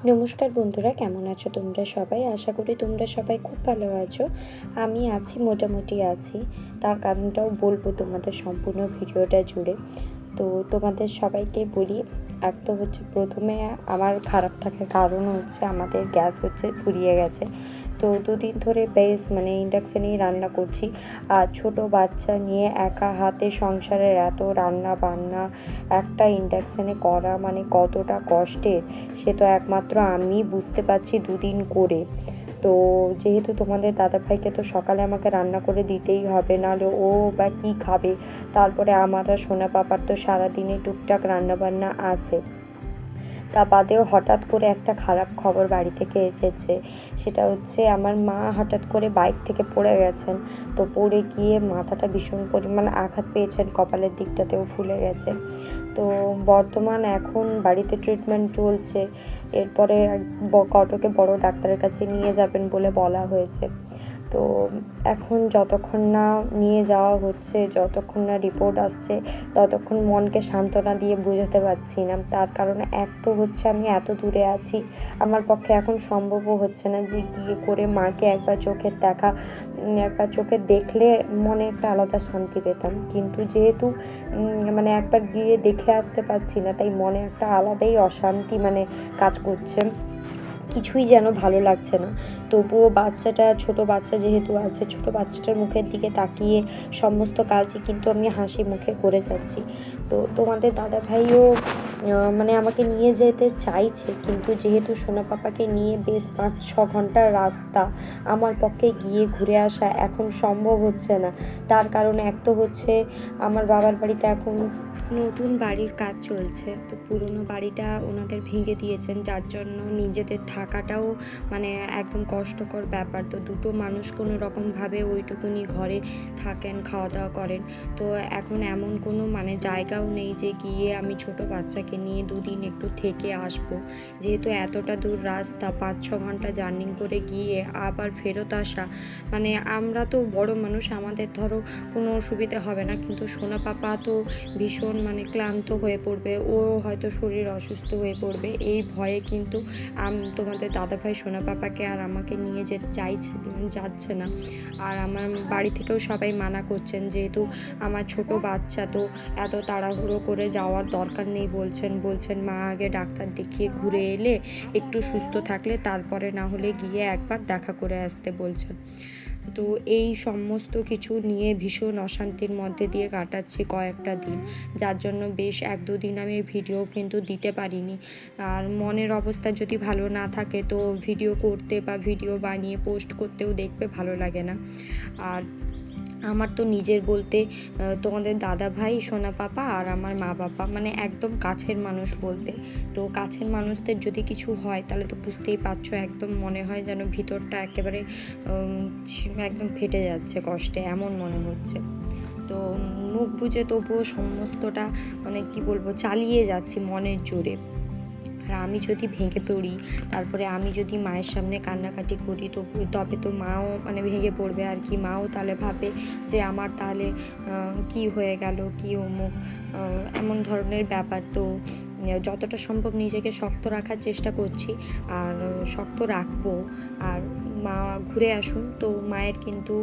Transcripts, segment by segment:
নমস্কার বন্ধুরা, কেমন আছো তোমরা সবাই? আশা করি তোমরা সবাই খুব ভালো আছো। আমি আছি, মোটামুটি আছি। তার কারণটাও বলবো তোমাদের সম্পূর্ণ ভিডিওটা জুড়ে। তো তোমাদের সবাইকে বলি, এক তো হচ্ছে প্রথমে আমার খারাপ থাকার কারণ হচ্ছে আমাদের গ্যাস ফুরিয়ে গেছে। তো দুদিন ধরে বেশ ইন্ডাকশানেই রান্না করছি। আর ছোটো বাচ্চা নিয়ে একা হাতে সংসারের এত রান্না বান্না একটা ইন্ডাকশানে করা কতটা কষ্টের, সে তো একমাত্র আমি বুঝতে পারছি দুদিন করে। তো যেহেতু তোমাদের দাদাভাইকে তো সকালে আমাকে রান্না করে দিতেই হবে, নাহলে ও বা কী খাবে। তারপরে আমার আর সোনা পাপার তো সারাদিনে টুকটাক রান্নাবান্না আছে। তা বাদেও হঠাৎ করে একটা খারাপ খবর বাড়ি থেকে এসেছে। সেটা হচ্ছে আমার মা হঠাৎ করে বাইক থেকে পড়ে গেছেন। তো পড়ে গিয়ে মাথাটা ভীষণ পরিমাণ আঘাত পেয়েছেন, কপালের দিকটাতেও ফুলে গেছে। তো বর্তমান এখন বাড়িতে ট্রিটমেন্ট চলছে। এরপরে কটকে বড় ডাক্তারের কাছে নিয়ে যাবেন বলে বলা হয়েছে। তো এখন যতক্ষণ না নিয়ে যাওয়া হচ্ছে, যতক্ষণ না রিপোর্ট আসছে, ততক্ষণ মনকে সান্ত্বনা দিয়ে বোঝাতে পারছি না। তার কারণে এক তো হচ্ছে আমি এত দূরে আছি, আমার পক্ষে এখন সম্ভবও হচ্ছে না যে গিয়ে করে মাকে একবার চোখে দেখলে মনে একটা আলাদা শান্তি পেতাম। কিন্তু যেহেতু একবার গিয়ে দেখে আসতে পারছি না, তাই মনে একটা আলাদাই অশান্তি কাজ করছে। কিছুই যেন ভালো লাগছে না। তবুও ছোটো বাচ্চা যেহেতু আছে, ছোটো বাচ্চাটার মুখের দিকে তাকিয়ে সমস্ত কাজই কিন্তু আমি হাসি মুখে করে যাচ্ছি। তো তোমাদের দাদাভাইও আমাকে নিয়ে যেতে চাইছে, কিন্তু যেহেতু সোনা পাপাকে নিয়ে বেশ 5-6 ঘন্টার রাস্তা, আমার পক্ষে গিয়ে ঘুরে আসা এখন সম্ভব হচ্ছে না। তার কারণে এক তো হচ্ছে আমার বাবার বাড়িতে এখন নতুন বাড়ির কাজ চলছে। তো পুরনো বাড়িটা ওনাদের ভেঙে দিয়েছেন, যার জন্য নিজেদের থাকাটাও একদম কষ্টকর ব্যাপার। তো দুটো মানুষ কোনো রকমভাবে ওইটুকুনি ঘরে থাকেন, খাওয়া দাওয়া করেন। তো এখন এমন কোনো জায়গাও নেই যে গিয়ে আমি ছোট বাচ্চাকে নিয়ে দুদিন একটু থেকে আসবো। যেহেতু এতটা দূর রাস্তা, 5-6 ঘন্টা জার্নি করে গিয়ে আবার ফেরত আসা, আমরা তো বড় মানুষ, আমাদের ধরো কোনো অসুবিধা হবে না, কিন্তু সোনা পাপা তো ভীষণ ক্লান্ত হয়ে পড়বে, ও হয়তো শরীর অসুস্থ হয়ে পড়বে। এই ভয়ে কিন্তু তোমাদের দাদাভাই সোনা পাপাকে আর আমাকে নিয়ে যাচ্ছে না। আর আমার বাড়ি থেকেও সবাই মানা করছেন, যেহেতু আমার ছোট বাচ্চা, তো এত তাড়াহুড়ো করে যাওয়ার দরকার নেই বলছেন মা আগে ডাক্তার দেখিয়ে ঘুরে এলে, একটু সুস্থ থাকলে তারপরে না হলে গিয়ে একবার দেখা করে আসতে বলছেন। তো এই সমস্ত কিছু নিয়ে ভীষণ অশান্তির মধ্যে দিয়ে কাটাচ্ছি কয়েকটা দিন, যার জন্য বেশ 1-2 দিন আমি ভিডিও কিন্তু দিতে পারিনি। আর মনের অবস্থা যদি ভালো না থাকে, তো ভিডিও করতে বা ভিডিও বানিয়ে পোস্ট করতেও দেখবে ভালো লাগে না। আর আমার তো নিজের বলতে তোমাদের দাদা ভাই, সোনা পাপা আর আমার মা বাবা, একদম কাছের মানুষ বলতে। তো কাছের মানুষদের যদি কিছু হয় তাহলে তো বুঝতেই পারছো, একদম মনে হয় যেন ভিতরটা একেবারে একদম ফেটে যাচ্ছে কষ্টে, এমন মনে হচ্ছে। তো মুখ বুজে তবুও সমস্তটা কি বলবো, চালিয়ে যাচ্ছি মনের জোরে। আর আমি যদি ভেঙে পড়ি, তারপরে আমি যদি মায়ের সামনে কান্নাকাটি করি, তবে তো মাও ভেঙে পড়বে আর কি। মাও তাহলে ভাবে যে আমার তাহলে কি হয়ে গেল, কি অমুক, এমন ধরনের ব্যাপার। তো যতটা সম্ভব নিজেকে শক্ত রাখার চেষ্টা করছি, আর শক্ত রাখবো। আর মা ঘুরে আসুন, তো মায়ের কিন্তু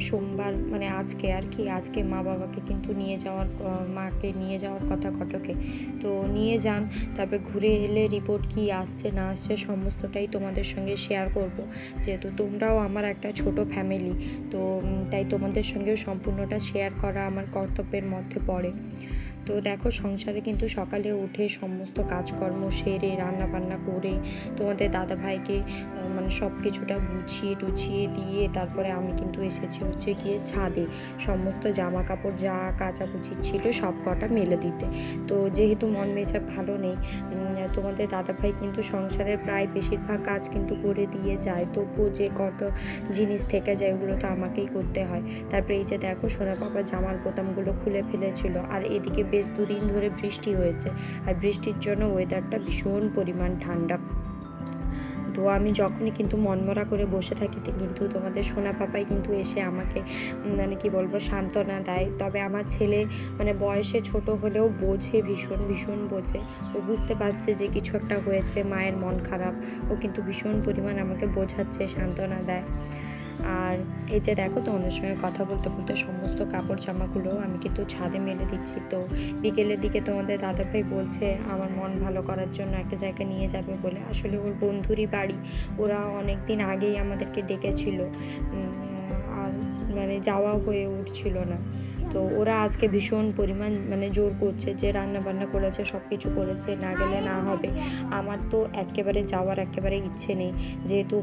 সোমবার আজকে মা বাবাকে কিন্তু মাকে নিয়ে যাওয়ার কথা কটকে। তো নিয়ে যান, তারপরে ঘুরে এলে রিপোর্ট কি আসছে না আসছে সমস্তটাই তোমাদের সঙ্গে শেয়ার করব। যেহেতু তোমরাও আমার একটা ছোট ফ্যামিলি, তো তাই তোমাদের সঙ্গেও সম্পূর্ণটা শেয়ার করা আমার কর্তব্যের মধ্যে পড়ে। তো দেখো, সংসারে কিন্তু সকালে উঠে সমস্ত কাজকর্ম সেরে রান্নাবান্না করে তোমাদের দাদাভাইকে সব কিছুটা গুছিয়ে দিয়ে তারপরে আমি কিন্তু এসেছি গিয়ে ছাদে সমস্ত জামা কাপড় যা কাচাকুচি ছিল সব কটা মেলে দিতে। তো যেহেতু মন মেজাজ ভালো নেই, তোমাদের দাদাভাই কিন্তু সংসারের প্রায় বেশিরভাগ কাজ কিন্তু করে দিয়ে যায়, তবুও যে জিনিস থেকে যায় ওগুলো তো আমাকেই করতে হয়। তারপরে এই যে দেখো, সোনা পাপার জামার বোতামগুলো খুলে ফেলেছিল। আর এদিকে বেশ 2 দিন ধরে বৃষ্টি হয়েছে, আর বৃষ্টির জন্য ওয়েদারটা ভীষণ পরিমাণ ঠান্ডা। তো আমি যখনই কিন্তু মনমরা করে বসে থাকি কিন্তু তোমাদের সোনা পাপাই কিন্তু এসে আমাকে মানে কি বলবো সান্ত্বনা দেয়। তবে আমার ছেলে মানে বয়সে ছোট হলেও বোঝে, ভীষণ ভীষণ বোঝে। ও বুঝতে পারছে যে কিছু একটা হয়েছে, মায়ের মন খারাপ, ও কিন্তু ভীষণ পরিমাণ আমাকে বোঝাচ্ছে, সান্ত্বনা দেয়। আর এই যে দেখো তোমাদের সঙ্গে কথা বলতে বলতে সমস্ত কাপড় জামাগুলো আমি কিন্তু ছাদে মেলে দিচ্ছি। তো বিকেলের দিকে তোমাদের দাদাভাই বলছে আমার মন ভালো করার জন্য একটা জায়গায় নিয়ে যাবে বলে। আসলে ওর বন্ধুরই বাড়ি, ওরা অনেক দিন আগেই আমাদেরকে ডেকেছিল, আর মানে যাওয়া হয়ে উঠছিল না। তো ওরা আজকে ভীষণ পরিমাণ মানে জোর করছে যে রান্না বান্না করেছে, সব কিছু করেছে, না গেলে না হবে। আমার তো একেবারে যাওয়ার একেবারে ইচ্ছে নেই, যেহেতু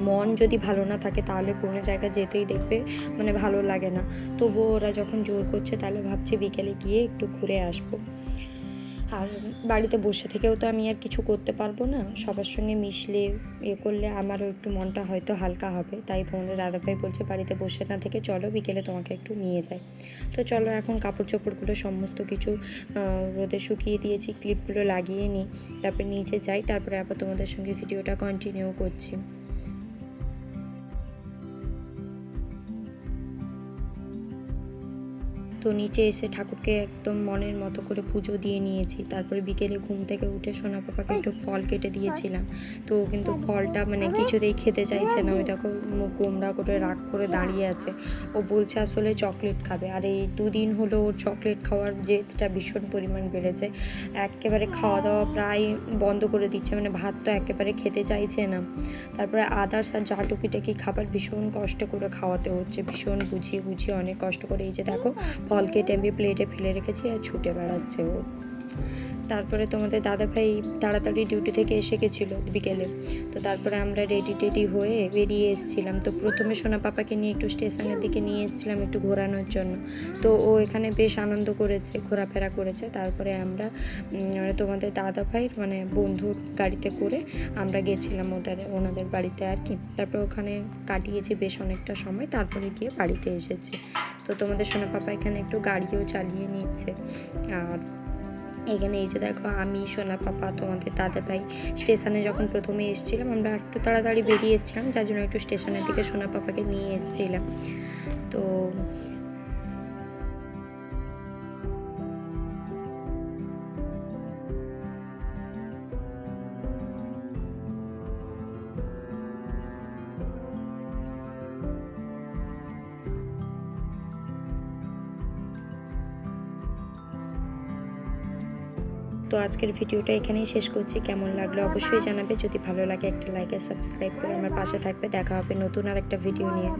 মন যদি ভালো না থাকে তাহলে কোনো জায়গায় যেতেই দেখবে মানে ভালো লাগে না। তবুও ওরা যখন জোর করছে তাহলে ভাবছি বিকেলে গিয়ে একটু ঘুরে আসবো। আর বাড়িতে বসে থেকেও তো আমি আর কিছু করতে পারবো না, সবার সঙ্গে মিশলে করলে আমারও একটু মনটা হয়তো হালকা হবে। তাই তোমাদের দাদাভাই বলছে বাড়িতে বসে না থেকে চলো বিকেলে তোমাকে একটু নিয়ে যাই। তো চলো এখন কাপড় চোপড়গুলো সমস্ত কিছু রোদে শুকিয়ে দিয়েছি, ক্লিপগুলো লাগিয়ে নিই, তারপরে নিচে যাই, তারপরে আবার তোমাদের সঙ্গে ভিডিওটা কন্টিনিউ করছি। তো নিচে এসে ঠাকুরকে একদম মনের মতো করে পুজো দিয়ে নিয়েছি। তারপরে বিকেলে ঘুম থেকে উঠে সোনা পাপাকে একটু ফল কেটে দিয়েছিলাম। তো কিন্তু ফলটা মানে কিছুতেই খেতে চাইছে না, ওই দেখো মুখ গোমড়া করে রাগ করে দাঁড়িয়ে আছে। ও বলছে আসলে চকলেট খাবে। আর এই দুদিন হলো ওর চকলেট খাওয়ার জেদটা ভীষণ পরিমাণ বেড়েছে, একেবারে খাওয়া দাওয়া প্রায় বন্ধ করে দিচ্ছে, মানে ভাত তো একেবারে খেতে চাইছে না। তারপরে আদার্স আর যা টুকিটাকি খাবার ভীষণ কষ্ট করে খাওয়াতে হচ্ছে, ভীষণ বুঝিয়ে বুঝিয়ে অনেক কষ্ট করে। এই যে দেখো ফল কেটে আমি প্লেটে ফেলে রেখেছি আর ছুটে বেড়াচ্ছে ও। তারপরে তোমাদের দাদাভাই তাড়াতাড়ি ডিউটি থেকে এসে গেছিলো বিকেলে। তো তারপরে আমরা রেডি টেডি হয়ে বেরিয়ে এসেছিলাম। তো প্রথমে সোনা পাপাকে নিয়ে একটু স্টেশনের দিকে নিয়ে এসেছিলাম একটু ঘোরানোর জন্য। তো ও এখানে বেশ আনন্দ করেছে, ঘোরাফেরা করেছে। তারপরে আমরা তোমাদের দাদাভাইয়ের মানে বন্ধুর গাড়িতে করে আমরা গেছিলাম ওনাদের বাড়িতে আর কি। তারপর ওখানে কাটিয়েছি বেশ অনেকটা সময়, তারপরে গিয়ে বাড়িতে এসেছি। তো তোমাদের সোনা পাপা এখানে একটু গাড়িও চালিয়ে নিচ্ছে। আর এখানে এই যে দেখো আমি, সোনা পাপা, তোমাদের দাদাভাই স্টেশনে যখন প্রথমে এসেছিলাম আমরা একটু তাড়াতাড়ি বেরিয়ে এসেছিলাম, যার জন্য একটু স্টেশনের দিকে সোনা পাপাকে নিয়ে এসেছিলাম। তো তো আজকের ভিডিওটা এখানেই শেষ করছি। কেমন লাগলো অবশ্যই জানাবে, যদি ভালো লাগে একটা লাইক আর সাবস্ক্রাইব করে আমার পাশে থাকবে। দেখা হবে নতুন আর একটা ভিডিও নিয়ে।